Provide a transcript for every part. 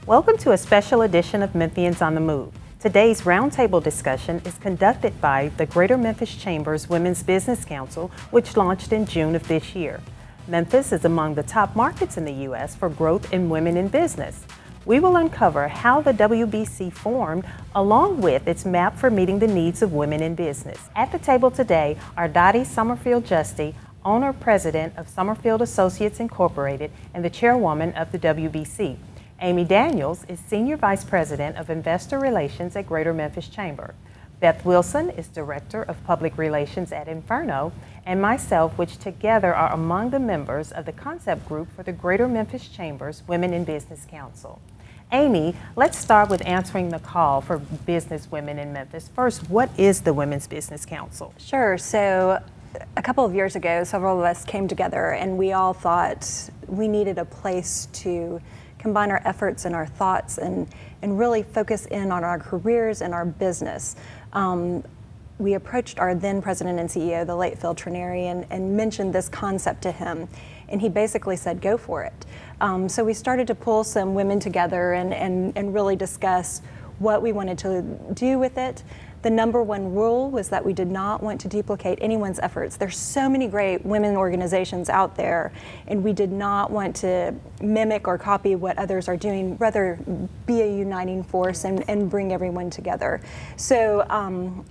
Welcome to a special edition of Memphians on the Move. Today's roundtable discussion is conducted by the Greater Memphis Chamber's Women's Business Council, which launched in June of this year. Memphis is among the top markets in the U.S. for growth in women in business. We will uncover how the WBC formed, along with its map for meeting the needs of women in business. At the table today are Dottie Summerfield-Justy, owner-president of Summerfield Associates Incorporated and the chairwoman of the WBC. Amy Daniels is Senior Vice President of Investor Relations at Greater Memphis Chamber. Beth Wilson is Director of Public Relations at Inferno, and myself, which together are among the members of the concept group for the Greater Memphis Chamber's Women in Business Council. Amy, let's start with answering the call for business women in Memphis. First, what is the Women's Business Council? Sure. So a couple of years ago, several of us came together and we all thought we needed a place to combine our efforts and our thoughts and really focus in on our careers and our business. We approached our then president and CEO, the late Phil Trineri, and mentioned this concept to him. And he basically said, go for it. So we started to pull some women together and really discuss what we wanted to do with it. The number one rule was that we did not want to duplicate anyone's efforts. There's so many great women organizations out there, and we did not want to mimic or copy what others are doing, rather be a uniting force and bring everyone together. So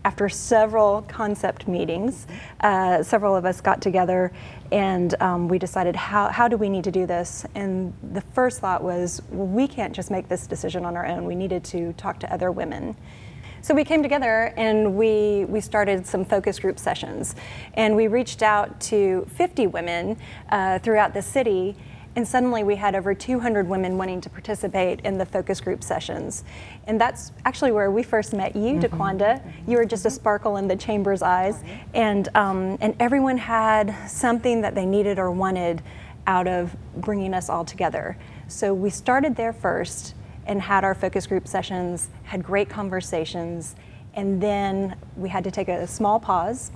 after several concept meetings, several of us got together and we decided how do we need to do this? And the first thought was, well, we can't just make this decision on our own. We needed to talk to other women. So we came together and we started some focus group sessions, and we reached out to 50 women throughout the city, and suddenly we had over 200 women wanting to participate in the focus group sessions. And that's actually where we first met you, Dequanda. You were just a sparkle in the chamber's eyes, and everyone had something that they needed or wanted out of bringing us all together. So we started there first and had our focus group sessions, had great conversations, and then we had to take a small pause,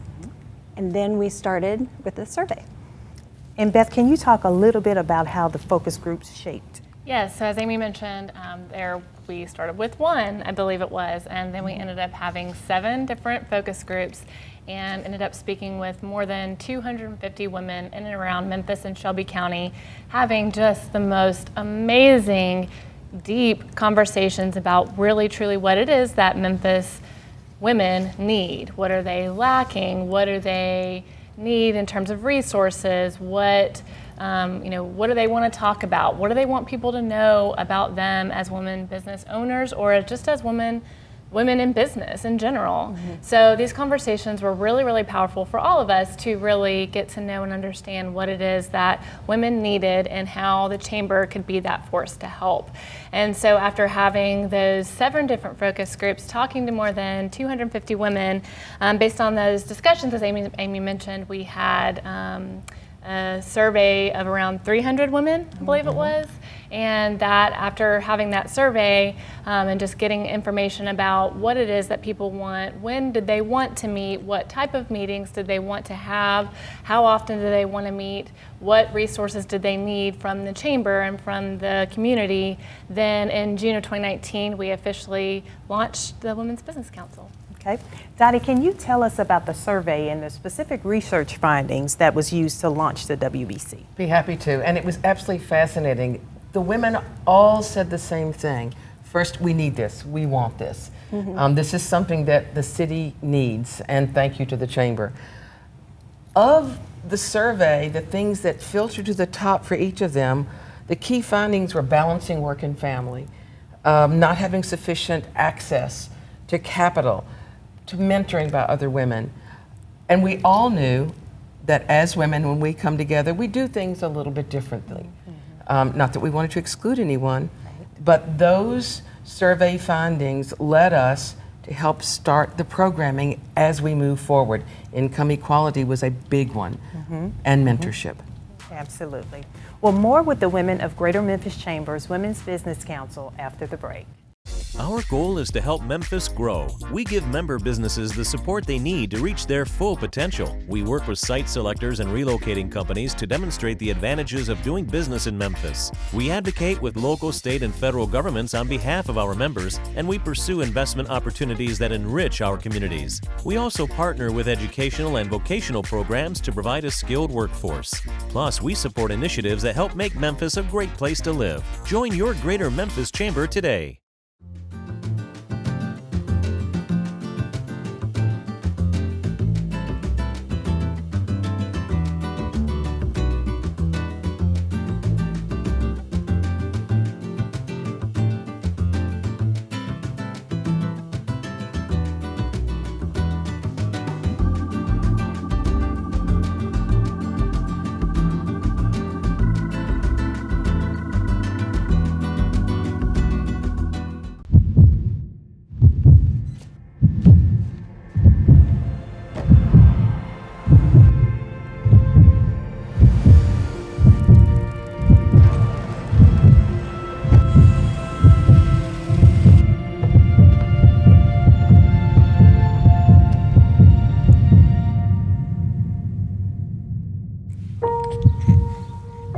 and then we started with the survey. And Beth, can you talk a little bit about how the focus groups shaped? Yes, so as Amy mentioned, we started with one, I believe it was, and then we ended up having 7 different focus groups and ended up speaking with more than 250 women in and around Memphis and Shelby County, having just the most amazing deep conversations about really truly what it is that Memphis women need. What are they lacking? What do they need in terms of resources? What what do they want to talk about? What do they want people to know about them as women business owners or just as women in business in general? So these conversations were really, really powerful for all of us to really get to know and understand what it is that women needed and how the chamber could be that force to help. And so after having those 7 different focus groups, talking to more than 250 women, based on those discussions, as Amy mentioned, we had a survey of around 300 women, I believe it was. And that after having that survey and just getting information about what it is that people want, when did they want to meet, what type of meetings did they want to have, how often do they want to meet, what resources did they need from the chamber and from the community, then in June of 2019, we officially launched the Women's Business Council. Okay. Dottie, can you tell us about the survey and the specific research findings that was used to launch the WBC? Be happy to, and it was absolutely fascinating. The women all said the same thing. First, we need this, we want this. This is something that the city needs, and thank you to the chamber. Of the survey, the things that filtered to the top for each of them, the key findings were balancing work and family, not having sufficient access to capital, to mentoring by other women. And we all knew that as women, when we come together, we do things a little bit differently. Not that we wanted to exclude anyone, but those survey findings led us to help start the programming as we move forward. Income equality was a big one, and mentorship. Absolutely. Well, more with the women of Greater Memphis Chamber's Women's Business Council after the break. Our goal is to help Memphis grow. We give member businesses the support they need to reach their full potential. We work with site selectors and relocating companies to demonstrate the advantages of doing business in Memphis. We advocate with local, state, and federal governments on behalf of our members, and we pursue investment opportunities that enrich our communities. We also partner with educational and vocational programs to provide a skilled workforce. Plus, we support initiatives that help make Memphis a great place to live. Join your Greater Memphis Chamber today.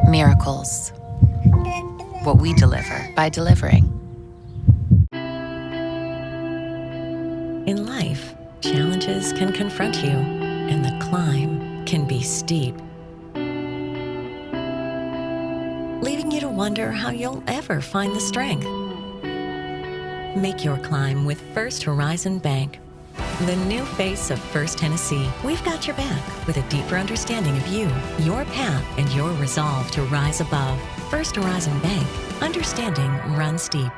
Miracles. What we deliver by delivering. In life, challenges can confront you, and the climb can be steep, leaving you to wonder how you'll ever find the strength. Make your climb with First Horizon Bank, the new face of First Tennessee. We've got your back with a deeper understanding of you, your path, and your resolve to rise above. First Horizon Bank. Understanding runs deep.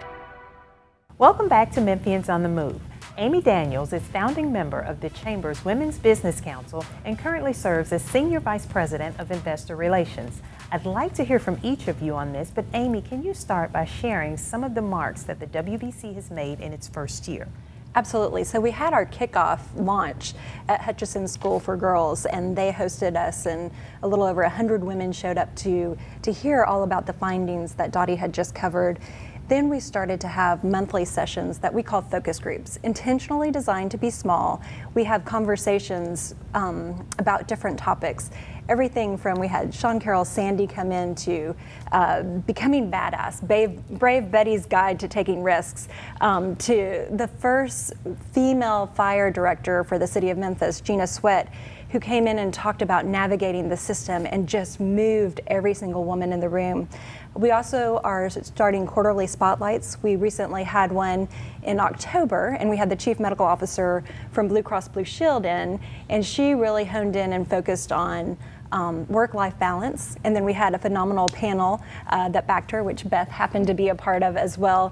Welcome back to Memphians on the Move. Amy Daniels is founding member of the Chamber's Women's Business Council and currently serves as Senior Vice President of Investor Relations. I'd like to hear from each of you on this, but Amy, can you start by sharing some of the marks that the WBC has made in its first year? Absolutely. So we had our kickoff launch at Hutchinson School for Girls, and they hosted us, and a little over 100 women showed up to hear all about the findings that Dottie had just covered. Then we started to have monthly sessions that we call focus groups, intentionally designed to be small. We have conversations about different topics. Everything from, we had Sean Carroll Sandy come in to becoming badass, Brave Betty's Guide to Taking Risks, to the first female fire director for the city of Memphis, Gina Sweat, who came in and talked about navigating the system and just moved every single woman in the room. We also are starting quarterly spotlights. We recently had one in October, and we had the chief medical officer from Blue Cross Blue Shield in, and she really honed in and focused on work-life balance. And then we had a phenomenal panel that backed her, which Beth happened to be a part of as well.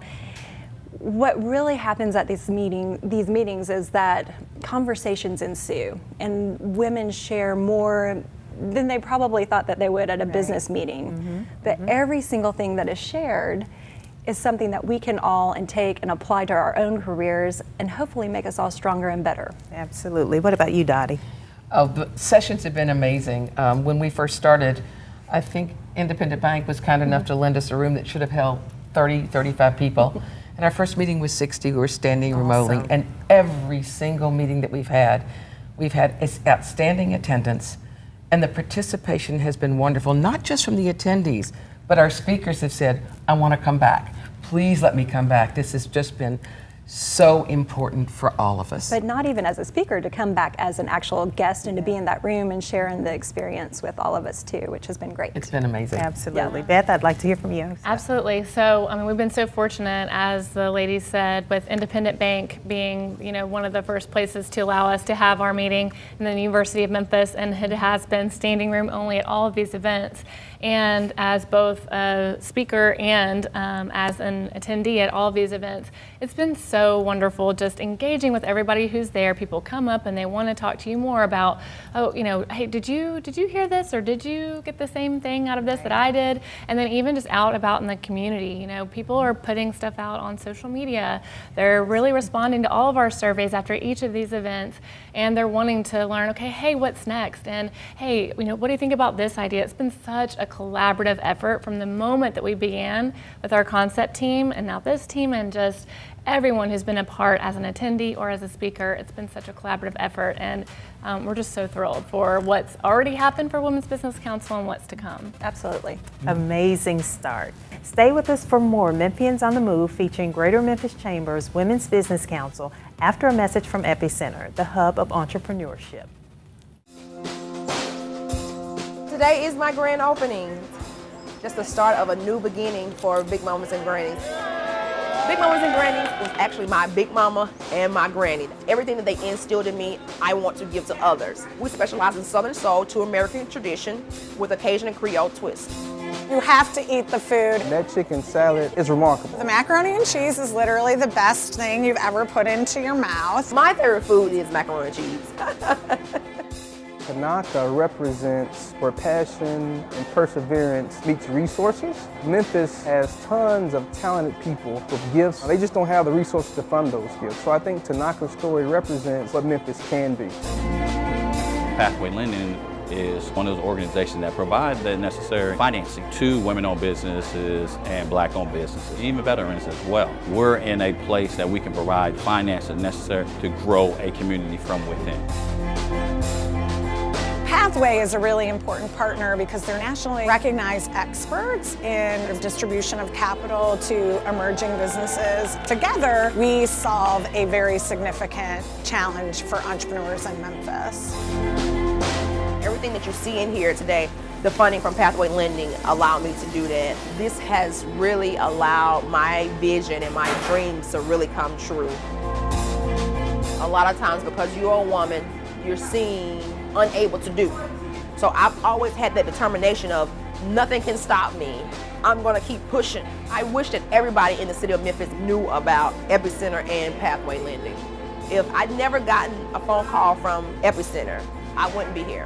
What really happens at these meetings is that conversations ensue, and women share more than they probably thought that they would at a business meeting. But every single thing that is shared is something that we can all take and apply to our own careers and hopefully make us all stronger and better. Absolutely. What about you, Dottie? Oh, the sessions have been amazing. When we first started, I think Independent Bank was kind enough to lend us a room that should have held 30, 35 people. And our first meeting was 60 who were standing remotely. And every single meeting that we've had outstanding attendance. And the participation has been wonderful, not just from the attendees, but our speakers have said, I want to come back. Please let me come back. This has just been so important for all of us. But not even as a speaker, to come back as an actual guest and to be in that room and sharing the experience with all of us too, which has been great. It's been amazing. Absolutely. Yeah. Beth, I'd like to hear from you. Absolutely. So, I mean, we've been so fortunate, as the ladies said, with Independent Bank being, one of the first places to allow us to have our meeting in the University of Memphis, and it has been standing room only at all of these events. And as both a speaker and as an attendee at all of these events, it's been so wonderful just engaging with everybody who's there. People come up and they want to talk to you more about, hey, did you hear this, or did you get the same thing out of this that I did? And then even just out about in the community, people are putting stuff out on social media. They're really responding to all of our surveys after each of these events, and they're wanting to learn, okay, hey, what's next? And hey, what do you think about this idea? It's been such a collaborative effort from the moment that we began with our concept team and now this team, and just everyone who's been a part as an attendee or as a speaker. It's been such a collaborative effort, and we're just so thrilled for what's already happened for Women's Business Council and what's to come. Absolutely. Amazing start. Stay with us for more Memphians on the Move featuring Greater Memphis Chamber's Women's Business Council after a message from Epicenter, the hub of entrepreneurship. Today is my grand opening. Just the start of a new beginning for Big Mamas and Grannies. Big Mamas and Grannies was actually my big mama and my granny. Everything that they instilled in me, I want to give to others. We specialize in Southern soul to American tradition with a Cajun and Creole twist. You have to eat the food. That chicken salad is remarkable. The macaroni and cheese is literally the best thing you've ever put into your mouth. My favorite food is macaroni and cheese. Tanaka represents where passion and perseverance meets resources. Memphis has tons of talented people with gifts. They just don't have the resources to fund those gifts. So I think Tanaka's story represents what Memphis can be. Pathway Lending is one of those organizations that provide the necessary financing to women-owned businesses and black-owned businesses, even veterans as well. We're in a place that we can provide financing necessary to grow a community from within. Pathway is a really important partner because they're nationally recognized experts in the distribution of capital to emerging businesses. Together, we solve a very significant challenge for entrepreneurs in Memphis. Everything that you see in here today, the funding from Pathway Lending allowed me to do that. This has really allowed my vision and my dreams to really come true. A lot of times because you're a woman, you're seen unable to do. So I've always had that determination of nothing can stop me. I'm gonna keep pushing. I wish that everybody in the city of Memphis knew about Epicenter and Pathway Lending. If I'd never gotten a phone call from Epicenter, I wouldn't be here.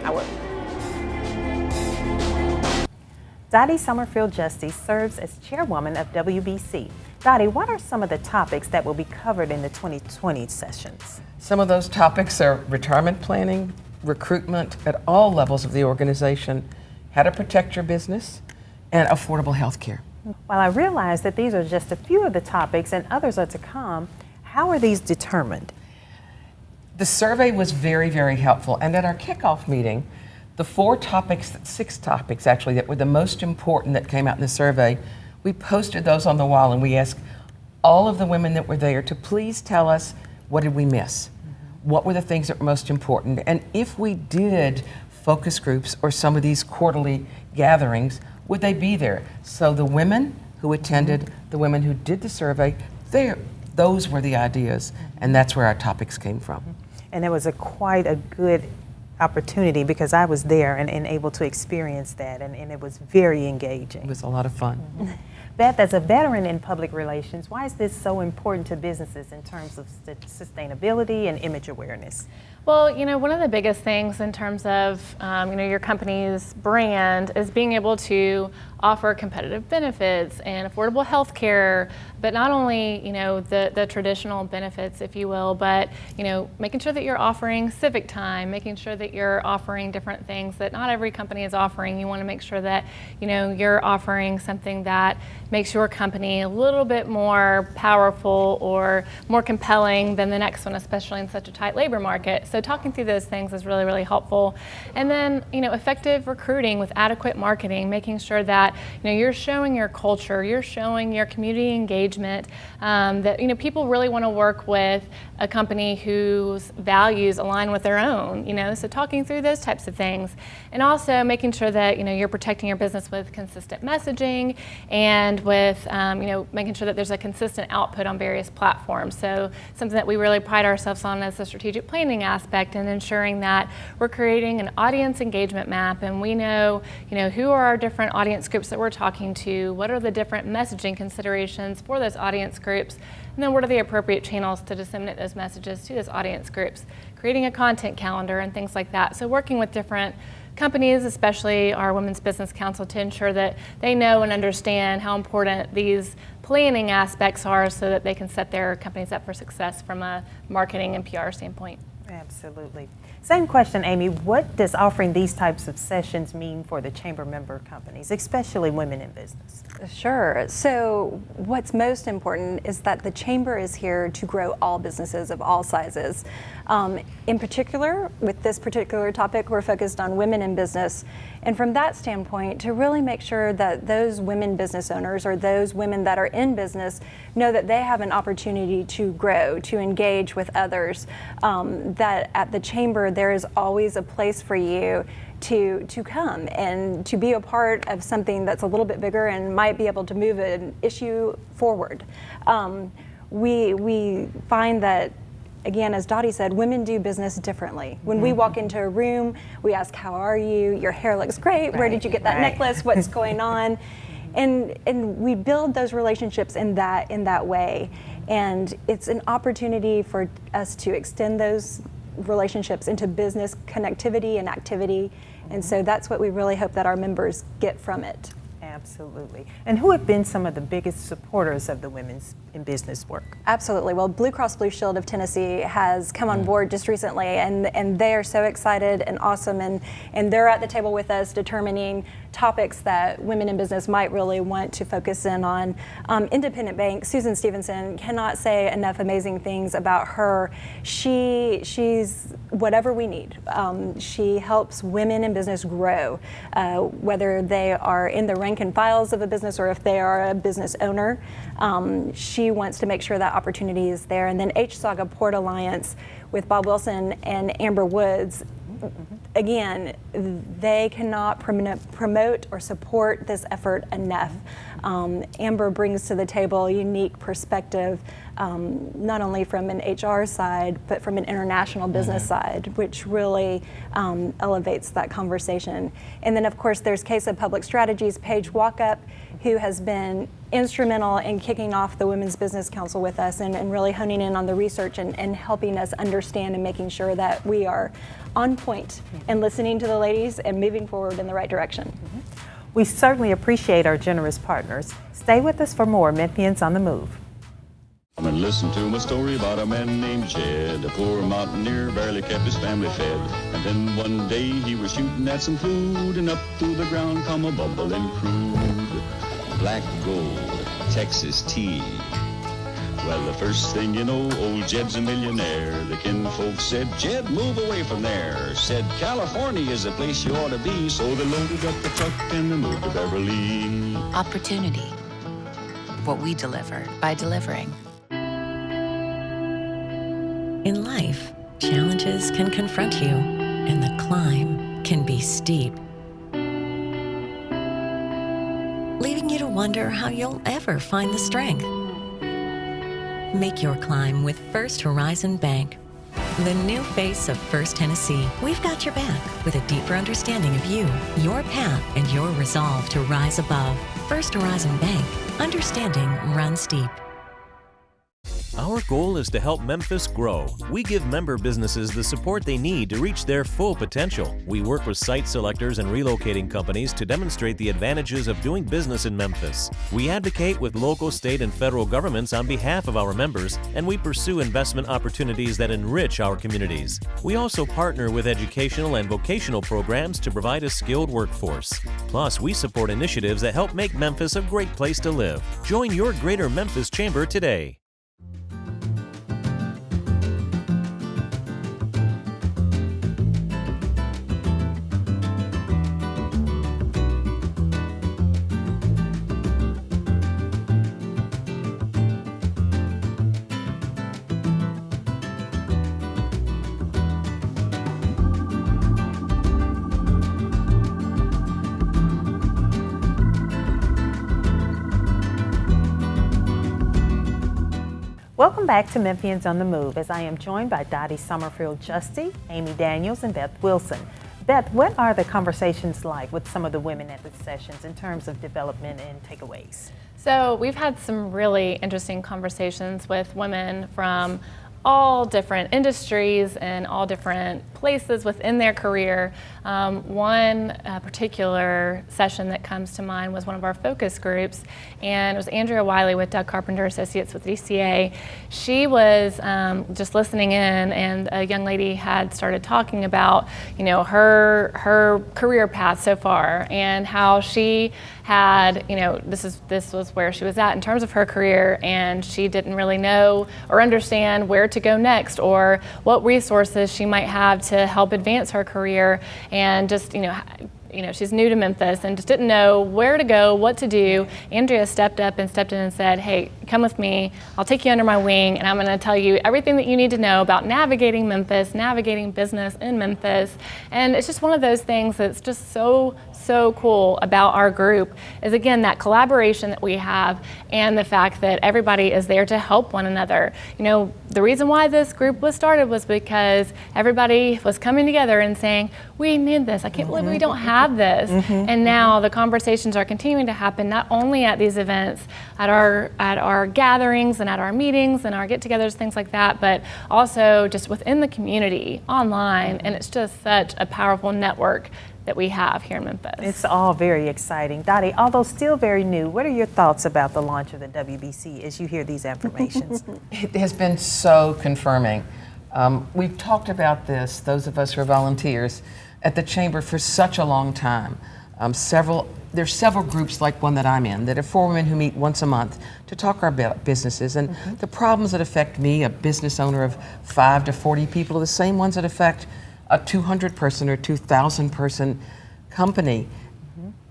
I wouldn't. Dottie Summerfield Justice serves as chairwoman of WBC. Dottie, what are some of the topics that will be covered in the 2020 sessions? Some of those topics are retirement planning, recruitment at all levels of the organization, how to protect your business, and affordable health care. While I realize that these are just a few of the topics and others are to come, how are these determined? The survey was very, very helpful, and at our kickoff meeting, the six topics actually that were the most important that came out in the survey, we posted those on the wall and we asked all of the women that were there to please tell us what did we miss? What were the things that were most important? And if we did focus groups or some of these quarterly gatherings, would they be there? So the women who attended, the women who did the survey, those were the ideas, and that's where our topics came from. And it was quite a good opportunity because I was there and able to experience that, and it was very engaging. It was a lot of fun. Beth, as a veteran in public relations, why is this so important to businesses in terms of sustainability and image awareness? Well, one of the biggest things in terms of, your company's brand is being able to offer competitive benefits and affordable health care, but not only, the traditional benefits, if you will, but, making sure that you're offering civic time, making sure that you're offering different things that not every company is offering. You want to make sure that, you're offering something that makes your company a little bit more powerful or more compelling than the next one, especially in such a tight labor market. So talking through those things is really, really helpful. And then, effective recruiting with adequate marketing, making sure that, you're showing your culture, you're showing your community engagement, that, people really want to work with a company whose values align with their own, so talking through those types of things. And also making sure that, you're protecting your business with consistent messaging and with, making sure that there's a consistent output on various platforms. So something that we really pride ourselves on is the strategic planning aspect and ensuring that we're creating an audience engagement map, and we know, who are our different audience groups that we're talking to, what are the different messaging considerations for those audience groups, and then what are the appropriate channels to disseminate those messages to those audience groups, creating a content calendar and things like that. So working with different companies, especially our Women's Business Council, to ensure that they know and understand how important these planning aspects are so that they can set their companies up for success from a marketing and PR standpoint. Absolutely. Same question, Amy. What does offering these types of sessions mean for the chamber member companies, especially women in business? Sure. So what's most important is that the chamber is here to grow all businesses of all sizes. In particular, with this particular topic, we're focused on women in business. And from that standpoint, to really make sure that those women business owners or those women that are in business know that they have an opportunity to grow, to engage with others, that at the chamber there is always a place for you to come and to be a part of something that's a little bit bigger and might be able to move an issue forward. We find that, again, as Dottie said, women do business differently. When we walk into a room, we ask, how are you? Your hair looks great. Where did you get that necklace? What's going on? And we build those relationships in that way. And it's an opportunity for us to extend those relationships into business connectivity and activity. And so that's what we really hope that our members get from it. Absolutely. And who have been some of the biggest supporters of the women's in business work? Absolutely. Well, Blue Cross Blue Shield of Tennessee has come on board just recently, and they are so excited and awesome, and they're at the table with us determining topics that women in business might really want to focus in on. Independent Bank, Susan Stevenson, cannot say enough amazing things about her. She's whatever we need. She helps women in business grow, whether they are in the rank and files of a business or if they are a business owner. She wants to make sure that opportunity is there. And then H-Saga Port Alliance with Bob Wilson and Amber Woods, again, they cannot promote or support this effort enough. Amber brings to the table a unique perspective, not only from an HR side, but from an international business side, which really elevates that conversation. And then, of course, there's Case of Public Strategies, Paige Walkup, who has been instrumental in kicking off the Women's Business Council with us and really honing in on the research and helping us understand and making sure that we are on point and listening to the ladies and moving forward in the right direction. We certainly appreciate our generous partners. Stay with us for more Memphians on the Move. Come and listen to my story about a man named Jed. A poor mountaineer barely kept his family fed. And then one day he was shooting at some food, and up through the ground come a bubbling crude. Black gold, Texas tea. Well, the first thing you know, old Jed's a millionaire. The kinfolks said, Jed, move away from there. Said, California is the place you ought to be. So they loaded up the truck and they moved to Beverly. Opportunity. What we deliver by delivering. In life, challenges can confront you, and the climb can be steep, leaving you to wonder how you'll ever find the strength. Make your climb with First Horizon Bank, the new face of First Tennessee. We've got your back with a deeper understanding of you, your path, and your resolve to rise above. First Horizon Bank, understanding runs deep. Our goal is to help Memphis grow. We give member businesses the support they need to reach their full potential. We work with site selectors and relocating companies to demonstrate the advantages of doing business in Memphis. We advocate with local, state, and federal governments on behalf of our members, and we pursue investment opportunities that enrich our communities. We also partner with educational and vocational programs to provide a skilled workforce. Plus, we support initiatives that help make Memphis a great place to live. Join your Greater Memphis Chamber today. Welcome back to Memphians on the Move, as I am joined by Dottie Summerfield-Justy, Amy Daniels, and Beth Wilson. Beth, what are the conversations like with some of the women at the sessions in terms of development and takeaways? So we've had some really interesting conversations with women from all different industries and all different places within their career. One particular session that comes to mind was one of our focus groups, and it was Andrea Wiley with Doug Carpenter Associates with DCA. She was just listening in, and a young lady had started talking about, her career path so far, and how she had, this was where she was at in terms of her career, and she didn't really know or understand where to go next or what resources she might have to help advance her career, and just, she's new to Memphis and just didn't know where to go, what to do. Andrea stepped in and said, hey, come with me. I'll take you under my wing, and I'm going to tell you everything that you need to know about navigating Memphis, navigating business in Memphis. And it's just one of those things that's just so cool about our group is, again, that collaboration that we have and the fact that everybody is there to help one another. The reason why this group was started was because everybody was coming together and saying, we need this. I can't believe we don't have this. And now the conversations are continuing to happen, not only at these events, at our gatherings and at our meetings and our get-togethers, things like that, but also just within the community, online. And it's just such a powerful network that we have here in Memphis. It's all very exciting. Dottie, although still very new, what are your thoughts about the launch of the WBC as you hear these affirmations? It has been so confirming. We've talked about this, those of us who are volunteers, at the Chamber for such a long time. There's several groups like one that I'm in that are for women who meet once a month to talk about businesses, and the problems that affect me, a business owner of 5 to 40 people, are the same ones that affect a 200-person or 2,000-person company.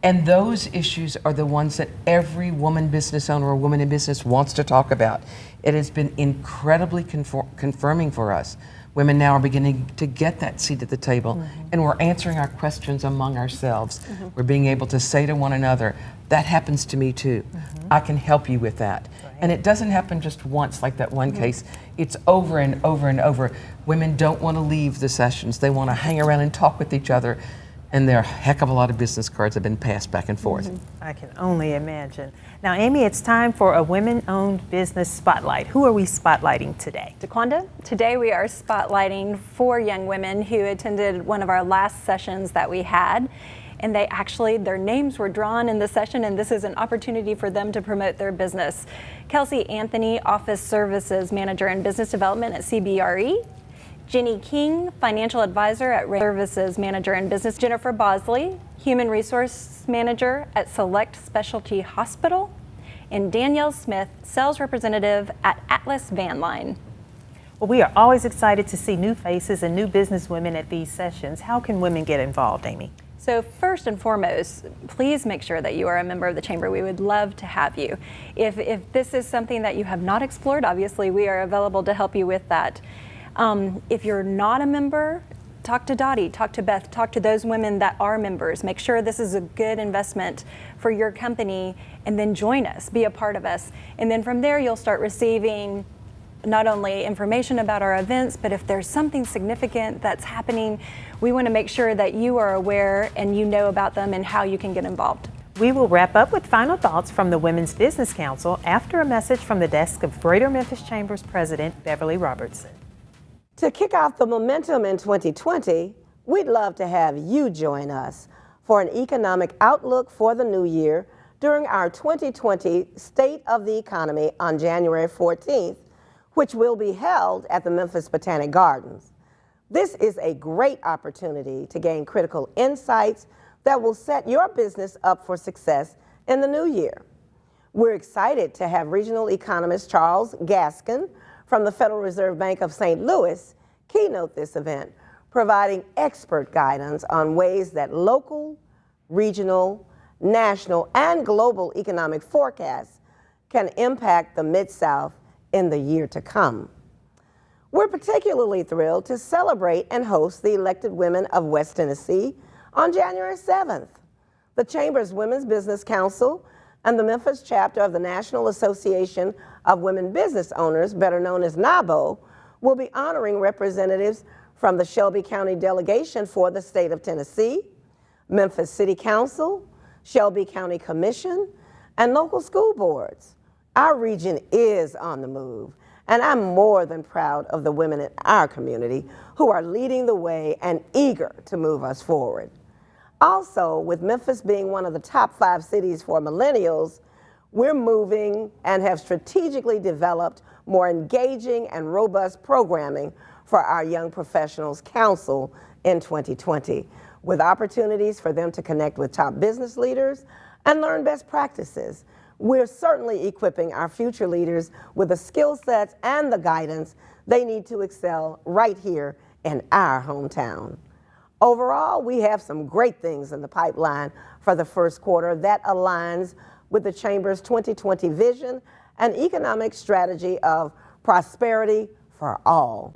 And those issues are the ones that every woman business owner or woman in business wants to talk about. It has been incredibly confirming for us. Women now are beginning to get that seat at the table, and we're answering our questions among ourselves. We're being able to say to one another, that happens to me too. I can help you with that. And it doesn't happen just once like that one case. It's over and over and over. Women don't want to leave the sessions. They want to hang around and talk with each other. And there are a heck of a lot of business cards have been passed back and forth. I can only imagine. Now, Amy, it's time for a women-owned business spotlight. Who are we spotlighting today? Dequanda, today we are spotlighting 4 young women who attended one of our last sessions that we had. And their names were drawn in the session, and this is an opportunity for them to promote their business. Kelsey Anthony, Office Services Manager and Business Development at CBRE. Jenny King, Financial Advisor at Services Manager and Business. Jennifer Bosley, Human Resource Manager at Select Specialty Hospital. And Danielle Smith, Sales Representative at Atlas Van Line. Well, we are always excited to see new faces and new business women at these sessions. How can women get involved, Amy? So first and foremost, please make sure that you are a member of the Chamber. We would love to have you. If this is something that you have not explored, obviously we are available to help you with that. If you're not a member, talk to Dottie, talk to Beth, talk to those women that are members. Make sure this is a good investment for your company, and then join us, be a part of us. And then from there, you'll start receiving not only information about our events, but if there's something significant that's happening, we want to make sure that you are aware and you know about them and how you can get involved. We will wrap up with final thoughts from the Women's Business Council after a message from the desk of Greater Memphis Chamber's President, Beverly Robertson. To kick off the momentum in 2020, we'd love to have you join us for an economic outlook for the new year during our 2020 State of the Economy on January 14th, which will be held at the Memphis Botanic Gardens. This is a great opportunity to gain critical insights that will set your business up for success in the new year. We're excited to have regional economist Charles Gaskin from the Federal Reserve Bank of St. Louis keynote this event, providing expert guidance on ways that local, regional, national, and global economic forecasts can impact the Mid-South in the year to come. We're particularly thrilled to celebrate and host the elected women of West Tennessee on January 7th. The Chamber's Women's Business Council and the Memphis chapter of the National Association of Women Business Owners, better known as NABO, will be honoring representatives from the Shelby County delegation for the state of Tennessee, Memphis City Council, Shelby County Commission, and local school boards. Our region is on the move, And I'm more than proud of the women in our community who are leading the way and eager to move us forward. Also, with Memphis being one of the top 5 cities for millennials, we're moving and have strategically developed more engaging and robust programming for our Young Professionals Council in 2020, with opportunities for them to connect with top business leaders and learn best practices. We're certainly equipping our future leaders with the skill sets and the guidance they need to excel right here in our hometown. Overall, we have some great things in the pipeline for the first quarter that aligns with the Chamber's 2020 vision and economic strategy of prosperity for all.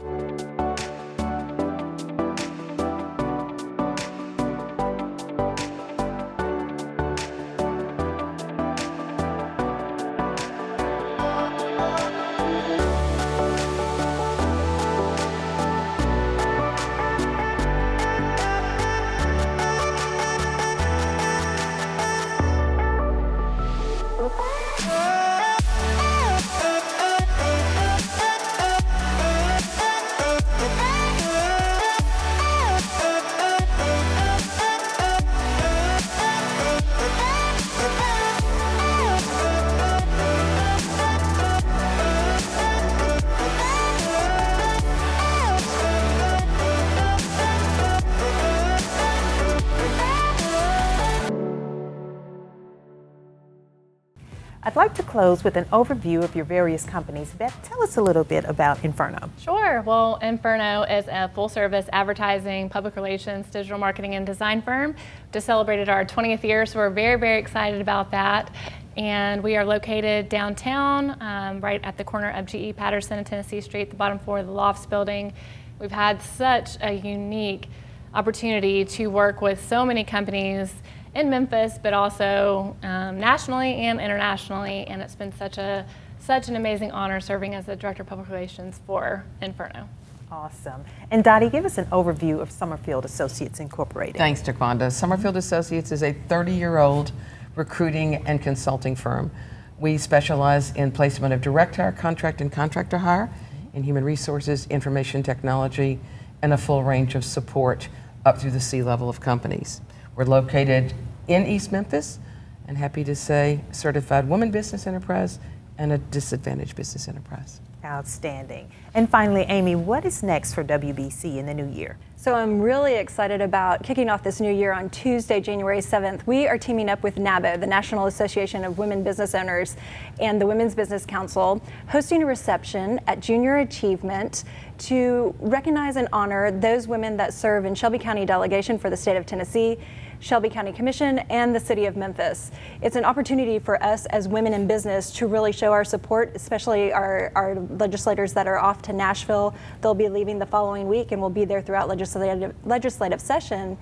I'd like to close with an overview of your various companies. Beth, tell us a little bit about Inferno. Sure. Well, Inferno is a full-service advertising, public relations, digital marketing, and design firm. Just celebrated our 20th year, so we're very, very excited about that. And we are located downtown, right at the corner of GE Patterson and Tennessee Street, the bottom floor of the Lofts building. We've had such a unique opportunity to work with so many companies in Memphis, but also nationally and internationally, and it's been such an amazing honor serving as the Director of Public Relations for Inferno. Awesome. And Dottie, give us an overview of Summerfield Associates Incorporated. Thanks, Dequanda. Summerfield Associates is a 30-year-old recruiting and consulting firm. We specialize in placement of direct hire, contract, and contractor hire, in human resources, information technology, and a full range of support up through the C-level of companies. We're located in East Memphis, and happy to say certified woman business enterprise and a disadvantaged business enterprise. Outstanding. And finally, Amy, what is next for WBC in the new year? So I'm really excited about kicking off this new year on Tuesday, January 7th. We are teaming up with NABO, the National Association of Women Business Owners, and the Women's Business Council, hosting a reception at Junior Achievement to recognize and honor those women that serve in Shelby County Delegation for the state of Tennessee, Shelby County Commission, and the City of Memphis. It's an opportunity for us as women in business to really show our support, especially our legislators that are off to Nashville. They'll be leaving the following week and we'll be there throughout legislative session.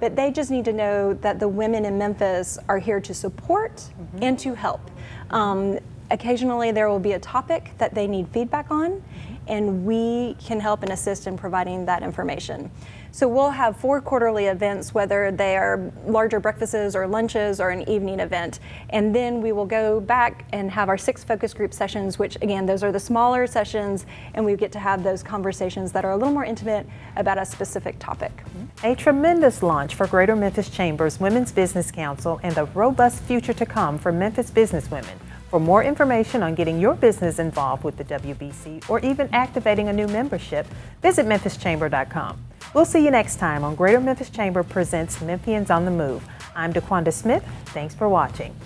But they just need to know that the women in Memphis are here to support and to help. Occasionally there will be a topic that they need feedback on, and we can help and assist in providing that information. So we'll have 4 quarterly events, whether they are larger breakfasts or lunches or an evening event. And then we will go back and have our 6 focus group sessions, which again, those are the smaller sessions, and we get to have those conversations that are a little more intimate about a specific topic. A tremendous launch for Greater Memphis Chamber's Women's Business Council and the robust future to come for Memphis businesswomen. For more information on getting your business involved with the WBC or even activating a new membership, visit memphischamber.com. We'll see you next time on Greater Memphis Chamber Presents Memphians on the Move. I'm Dequanda Smith. Thanks for watching.